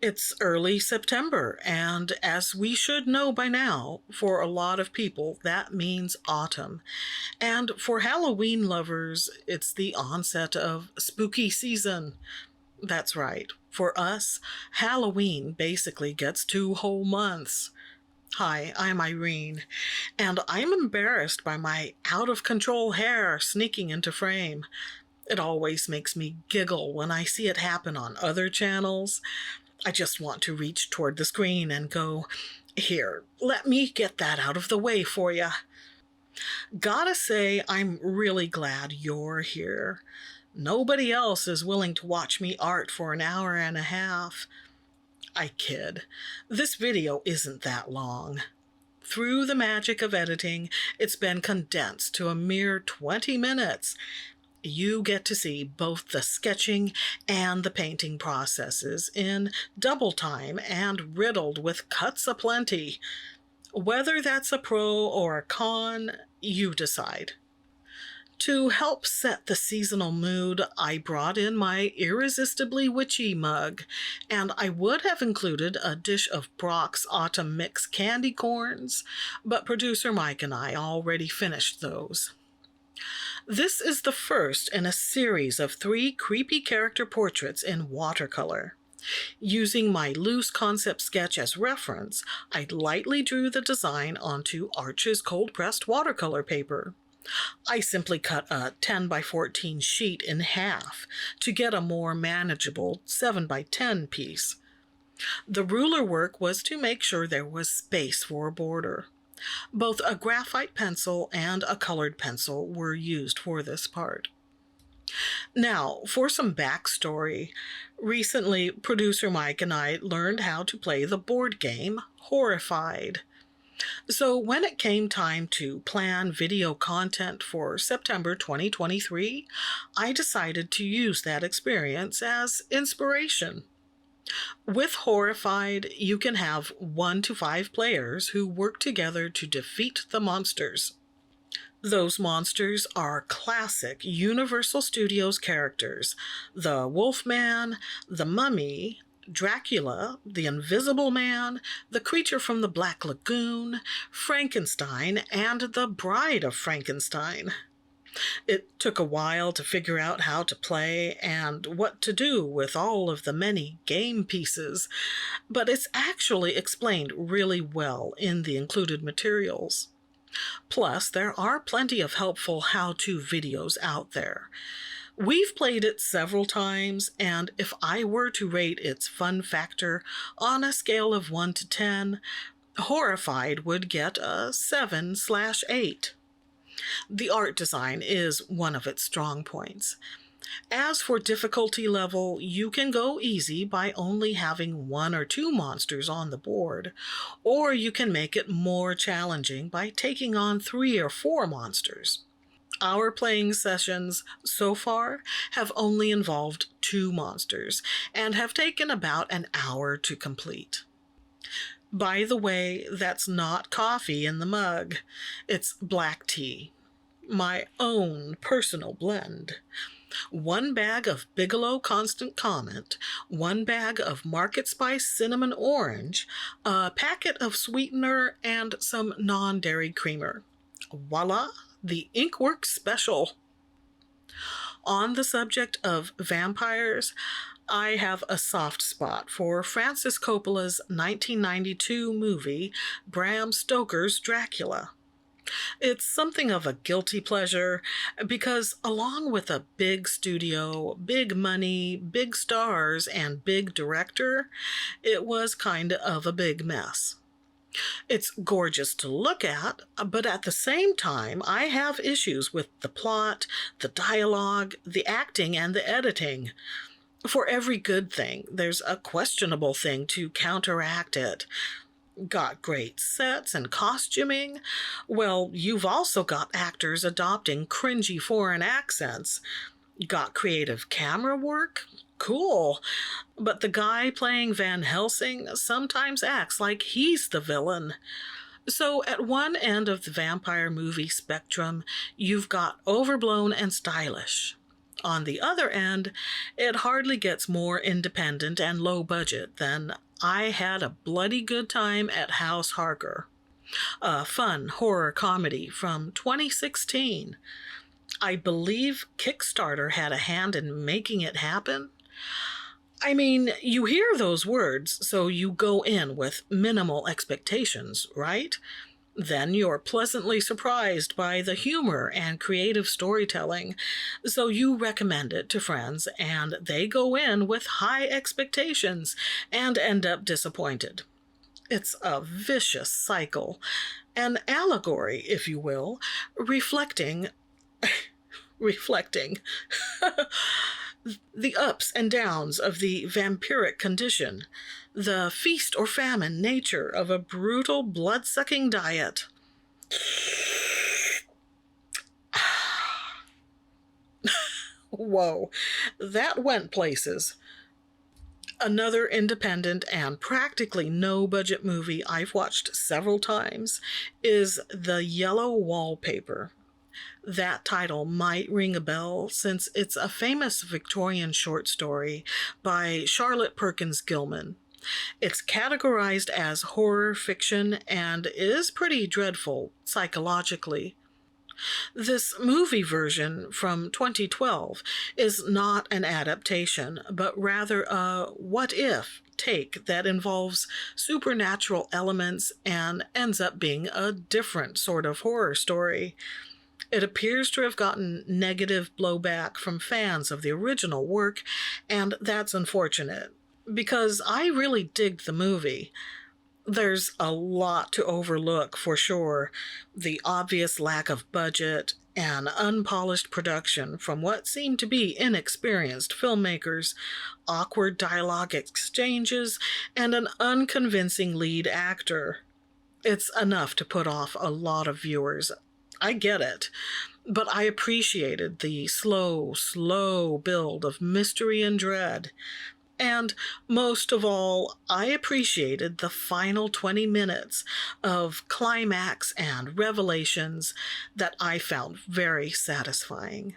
It's early September, and as we should know by now, for a lot of people, that means autumn. And for Halloween lovers, it's the onset of spooky season. That's right. For us, Halloween basically gets 2 whole months. Hi, I'm Irene, and I'm embarrassed by my out of control hair sneaking into frame. It always makes me giggle when I see it happen on other channels. I just want to reach toward the screen and go, "Here, let me get that out of the way for ya." Gotta say, I'm really glad you're here. Nobody else is willing to watch me art for an hour and a half. I kid. This video isn't that long. Through the magic of editing, it's been condensed to a mere 20 minutes. You get to see both the sketching and the painting processes in double time and riddled with cuts aplenty. Whether that's a pro or a con, you decide. To help set the seasonal mood, I brought in my irresistibly witchy mug, and I would have included a dish of Brock's Autumn Mix candy corns, but producer Mike and I already finished those. This is the first in a series of 3 creepy character portraits in watercolor. Using my loose concept sketch as reference, I lightly drew the design onto Arch's cold-pressed watercolor paper. I simply cut a 10 by 14 sheet in half to get a more manageable 7 by 10 piece. The ruler work was to make sure there was space for a border. Both a graphite pencil and a colored pencil were used for this part. Now, for some backstory. Recently, producer Mike and I learned how to play the board game Horrified. So when it came time to plan video content for September 2023, I decided to use that experience as inspiration. With Horrified, you can have 1 to 5 players who work together to defeat the monsters. Those monsters are classic Universal Studios characters: the Wolfman, the Mummy, Dracula, the Invisible Man, the creature from the Black Lagoon, Frankenstein, and the Bride of Frankenstein. It took a while to figure out how to play and what to do with all of the many game pieces, but it's actually explained really well in the included materials. Plus, there are plenty of helpful how-to videos out there. We've played it several times, and if I were to rate its fun factor on a scale of 1 to 10, Horrified would get a 7/8. The art design is one of its strong points. As for difficulty level, you can go easy by only having 1 or 2 monsters on the board, or you can make it more challenging by taking on 3 or 4 monsters. Our playing sessions so far have only involved 2 monsters and have taken about an hour to complete. By the way, that's not coffee in the mug. It's black tea. My own personal blend. 1 bag of Bigelow Constant Comment, 1 bag of Market Spice Cinnamon Orange, a packet of sweetener, and some non-dairy creamer. Voila, the Inkworks special. On the subject of vampires, I have a soft spot for Francis Coppola's 1992 movie, Bram Stoker's Dracula. It's something of a guilty pleasure because, along with a big studio, big money, big stars, and big director, it was kind of a big mess. It's gorgeous to look at, but at the same time, I have issues with the plot, the dialogue, the acting, and the editing. For every good thing, there's a questionable thing to counteract it. Got great sets and costuming? Well, you've also got actors adopting cringy foreign accents. Got creative camera work? Cool. But the guy playing Van Helsing sometimes acts like he's the villain. So at one end of the vampire movie spectrum, you've got overblown and stylish. On the other end, it hardly gets more independent and low budget than I Had a Bloody Good Time at House Harker, a fun horror comedy from 2016. I believe Kickstarter had a hand in making it happen. I mean, you hear those words, so you go in with minimal expectations, right? Then you're pleasantly surprised by the humor and creative storytelling, so you recommend it to friends, and they go in with high expectations and end up disappointed. It's a vicious cycle, an allegory, if you will, reflecting reflecting the ups and downs of the vampiric condition, the feast or famine nature of a brutal blood-sucking diet. Whoa, that went places. Another independent and practically no-budget movie I've watched several times is The Yellow Wallpaper. That title might ring a bell since it's a famous Victorian short story by Charlotte Perkins Gilman. It's categorized as horror fiction and is pretty dreadful psychologically. This movie version from 2012 is not an adaptation, but rather a what-if take that involves supernatural elements and ends up being a different sort of horror story. It appears to have gotten negative blowback from fans of the original work, and that's unfortunate, because I really digged the movie. There's a lot to overlook, for sure. The obvious lack of budget and unpolished production from what seemed to be inexperienced filmmakers, awkward dialogue exchanges, and an unconvincing lead actor. It's enough to put off a lot of viewers. I get it, but I appreciated the slow build of mystery and dread. And most of all, I appreciated the final 20 minutes of climax and revelations that I found very satisfying.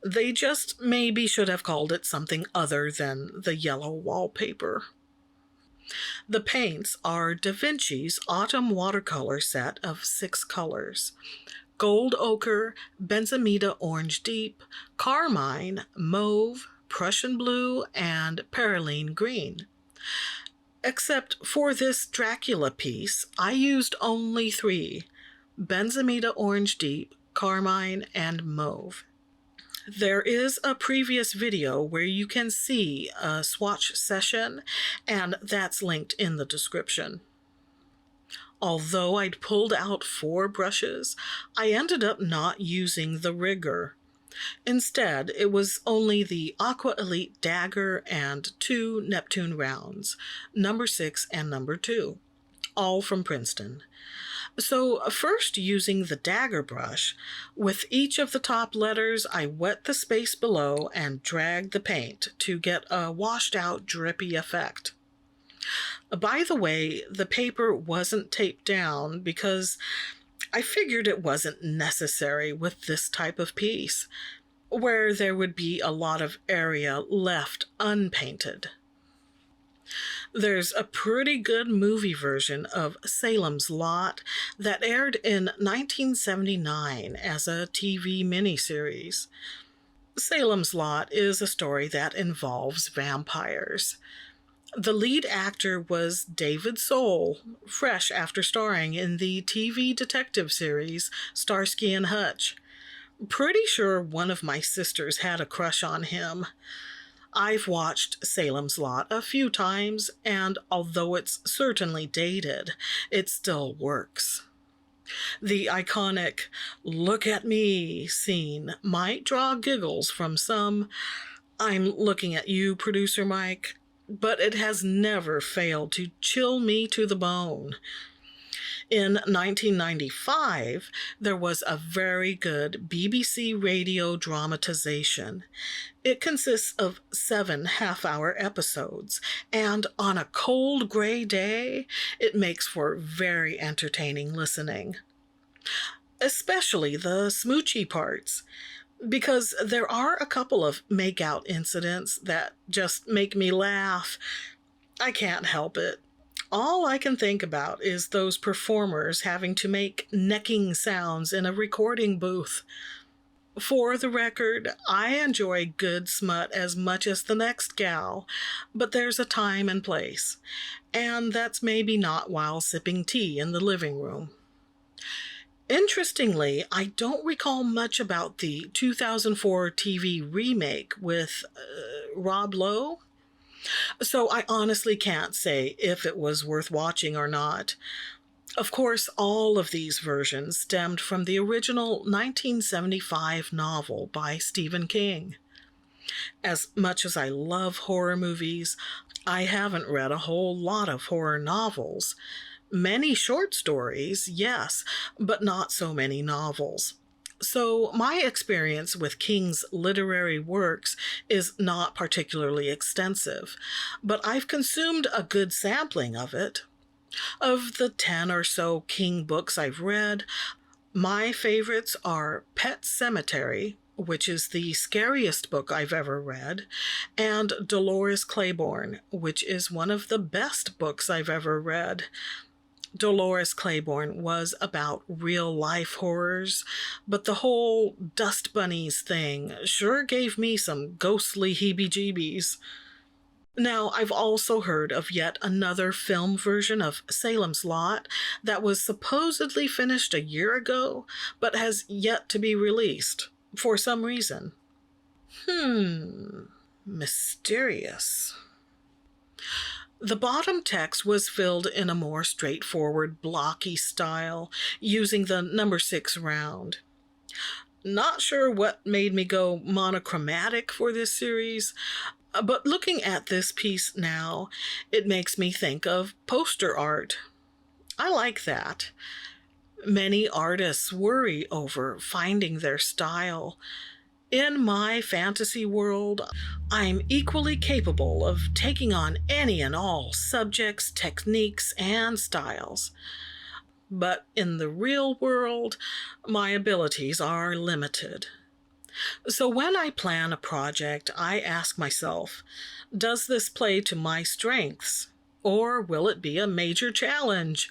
They just maybe should have called it something other than The Yellow Wallpaper. The paints are Da Vinci's autumn watercolor set of 6 colors: gold ochre, benzimida orange deep, carmine, mauve, Prussian blue, and perylene green. Except for this Dracula piece, I used only 3: benzimida orange deep, carmine, and mauve. There is a previous video where you can see a swatch session, and that's linked in the description. Although I'd pulled out 4 brushes, I ended up not using the rigger. Instead, it was only the Aqua Elite dagger and 2 Neptune rounds, number 6 and number 2, all from Princeton. So first, using the dagger brush, with each of the top letters I wet the space below and dragged the paint to get a washed out drippy effect. By the way, the paper wasn't taped down because I figured it wasn't necessary with this type of piece, where there would be a lot of area left unpainted. There's a pretty good movie version of Salem's Lot that aired in 1979 as a TV miniseries. Salem's Lot is a story that involves vampires. The lead actor was David Soul, fresh after starring in the TV detective series Starsky and Hutch. Pretty sure one of my sisters had a crush on him. I've watched Salem's Lot a few times, and although it's certainly dated, it still works. The iconic "look at me" scene might draw giggles from some. I'm looking at you, producer Mike, but it has never failed to chill me to the bone. In 1995, there was a very good BBC radio dramatization. It consists of 7 half-hour episodes, and on a cold, gray day, it makes for very entertaining listening. Especially the smoochy parts. because there are a couple of make-out incidents that just make me laugh. I can't help it. All I can think about is those performers having to make necking sounds in a recording booth. For the record, I enjoy good smut as much as the next gal, but there's a time and place, and that's maybe not while sipping tea in the living room. Interestingly, I don't recall much about the 2004 TV remake with Rob Lowe, so I honestly can't say if it was worth watching or not. Of course, all of these versions stemmed from the original 1975 novel by Stephen King. As much as I love horror movies, I haven't read a whole lot of horror novels. Many short stories, yes, but not so many novels. So my experience with King's literary works is not particularly extensive, but I've consumed a good sampling of it. Of the 10 or so King books I've read, my favorites are Pet Sematary, which is the scariest book I've ever read, and Dolores Claiborne, which is one of the best books I've ever read. Dolores Claiborne was about real-life horrors, but the whole dust bunnies thing sure gave me some ghostly heebie-jeebies. Now, I've also heard of yet another film version of Salem's Lot that was supposedly finished a year ago, but has yet to be released, for some reason. Mysterious. The bottom text was filled in a more straightforward, blocky style, using the number 6 round. Not sure what made me go monochromatic for this series, but looking at this piece now, it makes me think of poster art. I like that. Many artists worry over finding their style. In my fantasy world, I'm equally capable of taking on any and all subjects, techniques, and styles. But in the real world, my abilities are limited. So when I plan a project, I ask myself, does this play to my strengths, or will it be a major challenge?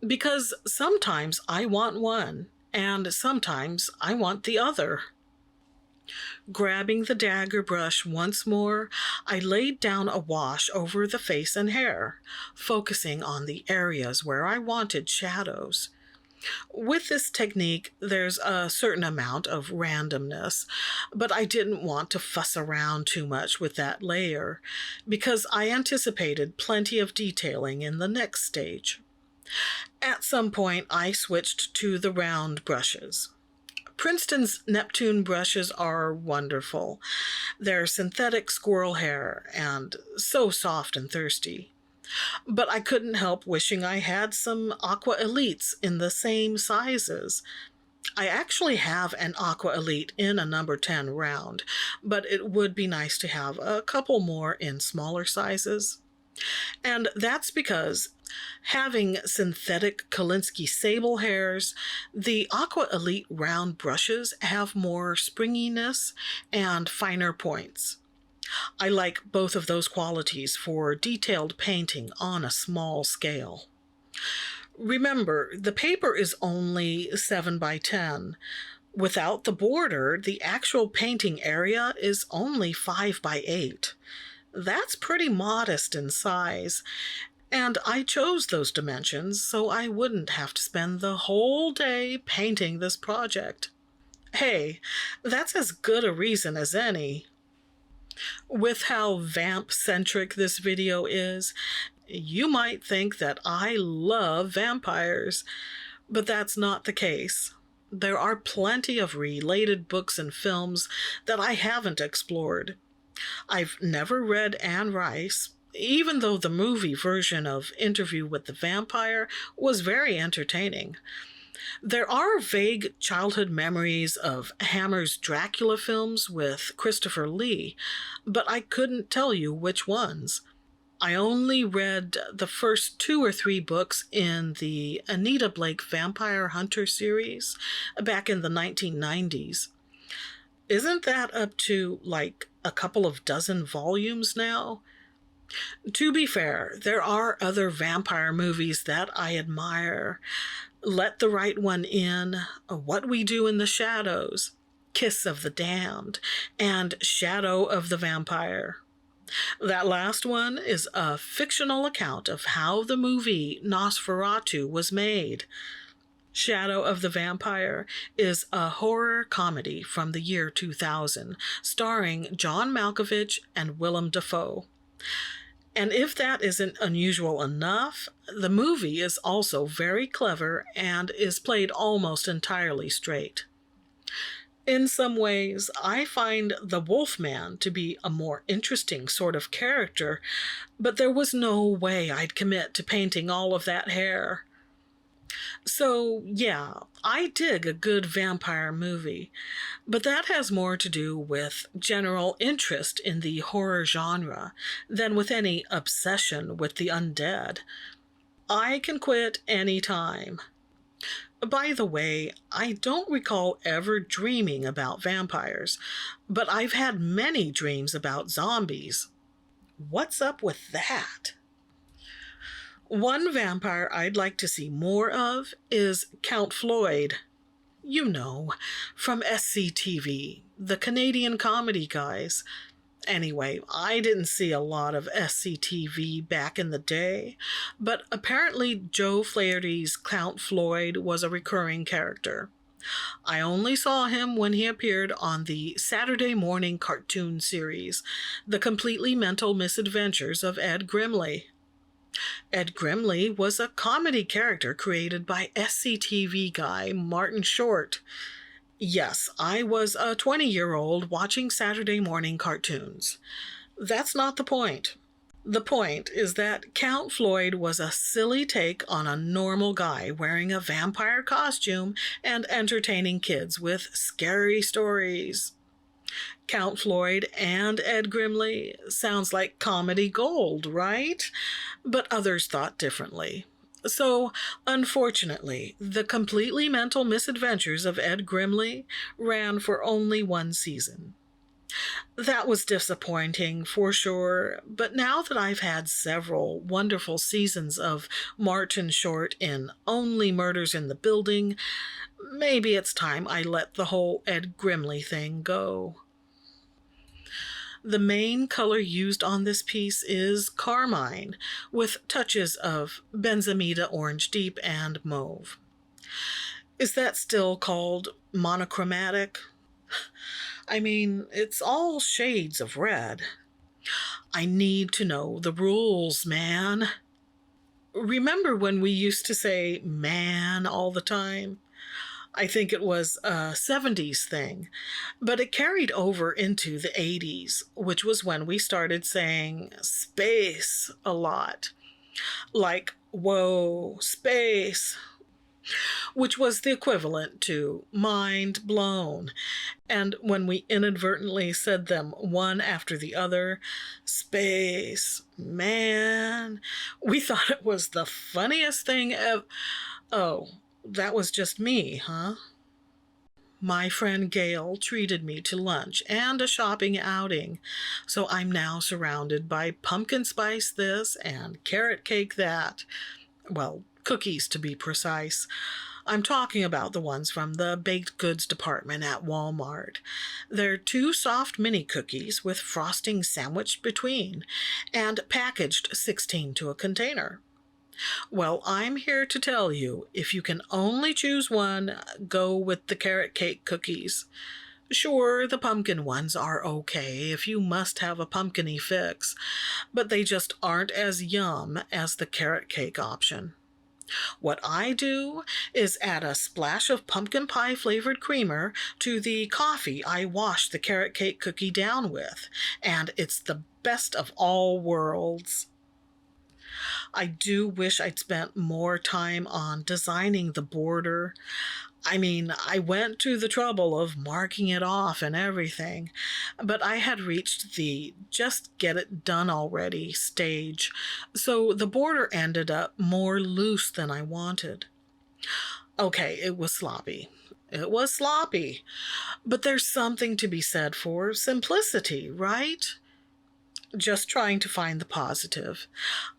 Because sometimes I want one, and sometimes I want the other. Grabbing the dagger brush once more, I laid down a wash over the face and hair, focusing on the areas where I wanted shadows. With this technique, there's a certain amount of randomness, but I didn't want to fuss around too much with that layer, because I anticipated plenty of detailing in the next stage. At some point, I switched to the round brushes. Princeton's Neptune brushes are wonderful. They're synthetic squirrel hair and so soft and thirsty. But I couldn't help wishing I had some Aqua Elites in the same sizes. I actually have an Aqua Elite in a number 10 round, but it would be nice to have a couple more in smaller sizes. And that's because having synthetic Kolinsky sable hairs, the Aqua Elite round brushes have more springiness and finer points. I like both of those qualities for detailed painting on a small scale. Remember, the paper is only 7 by 10. Without the border, the actual painting area is only 5 by 8. That's pretty modest in size, and I chose those dimensions so I wouldn't have to spend the whole day painting this project. Hey, that's as good a reason as any. With how vamp-centric this video is, you might think that I love vampires, but that's not the case. There are plenty of related books and films that I haven't explored. I've never read Anne Rice, even though the movie version of Interview with the Vampire was very entertaining. There are vague childhood memories of Hammer's Dracula films with Christopher Lee, but I couldn't tell you which ones. I only read the first 2 or 3 books in the Anita Blake Vampire Hunter series back in the 1990s. Isn't that up to like a couple of dozen volumes now? To be fair, there are other vampire movies that I admire. Let the Right One In, What We Do in the Shadows, Kiss of the Damned, and Shadow of the Vampire. That last one is a fictional account of how the movie Nosferatu was made. Shadow of the Vampire is a horror comedy from the year 2000, starring John Malkovich and Willem Dafoe. And if that isn't unusual enough, the movie is also very clever and is played almost entirely straight. In some ways, I find the Wolfman to be a more interesting sort of character, but there was no way I'd commit to painting all of that hair. So, yeah, I dig a good vampire movie, but that has more to do with general interest in the horror genre than with any obsession with the undead. I can quit any time. By the way, I don't recall ever dreaming about vampires, but I've had many dreams about zombies. What's up with that? One vampire I'd like to see more of is Count Floyd. You know, from SCTV, the Canadian comedy guys. Anyway, I didn't see a lot of SCTV back in the day, but apparently Joe Flaherty's Count Floyd was a recurring character. I only saw him when he appeared on the Saturday morning cartoon series, The Completely Mental Misadventures of Ed Grimley. Ed Grimley was a comedy character created by SCTV guy Martin Short. Yes, I was a 20-year-old watching Saturday morning cartoons. That's not the point. The point is that Count Floyd was a silly take on a normal guy wearing a vampire costume and entertaining kids with scary stories. Count Floyd and Ed Grimley sounds like comedy gold, right? But others thought differently. So, unfortunately, The Completely Mental Misadventures of Ed Grimley ran for only one season. That was disappointing, for sure, but now that I've had several wonderful seasons of Martin Short in Only Murders in the Building, maybe it's time I let the whole Ed Grimley thing go. The main color used on this piece is carmine, with touches of benzimida orange deep and mauve. Is that still called monochromatic? I mean, it's all shades of red. I need to know the rules, man. Remember when we used to say man all the time? I think it was a 70s thing, but it carried over into the 80s, which was when we started saying space a lot. Like, whoa, space, which was the equivalent to mind blown. And when we inadvertently said them one after the other, space, man, we thought it was the funniest thing ever. Oh, that was just me, huh? My friend Gail treated me to lunch and a shopping outing, so I'm now surrounded by pumpkin spice this and carrot cake that. Well, cookies to be precise. I'm talking about the ones from the baked goods department at Walmart. They're 2 soft mini cookies with frosting sandwiched between and packaged 16 to a container. Well, I'm here to tell you, if you can only choose one, go with the carrot cake cookies. Sure, the pumpkin ones are okay if you must have a pumpkin-y fix, but they just aren't as yum as the carrot cake option. What I do is add a splash of pumpkin pie flavored creamer to the coffee I wash the carrot cake cookie down with, and it's the best of all worlds. I do wish I'd spent more time on designing the border. I mean, I went to the trouble of marking it off and everything, but I had reached the just get it done already stage, so the border ended up more loose than I wanted. Okay, it was sloppy. It was sloppy. But there's something to be said for simplicity, right? Just trying to find the positive.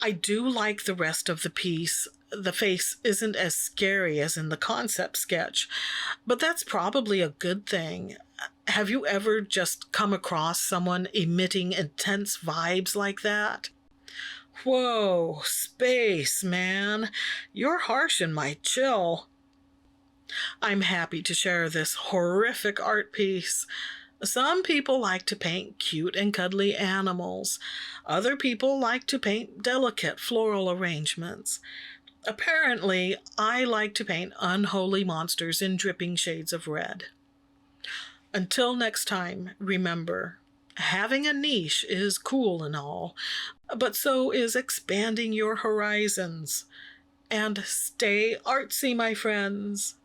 I do like the rest of the piece. The face isn't as scary as in the concept sketch, but that's probably a good thing. Have you ever just come across someone emitting intense vibes like that? Whoa, space, man. You're harsh and might chill. I'm happy to share this horrific art piece. Some people like to paint cute and cuddly animals. Other people like to paint delicate floral arrangements. Apparently, I like to paint unholy monsters in dripping shades of red. Until next time, remember, having a niche is cool and all, but so is expanding your horizons. And stay artsy, my friends.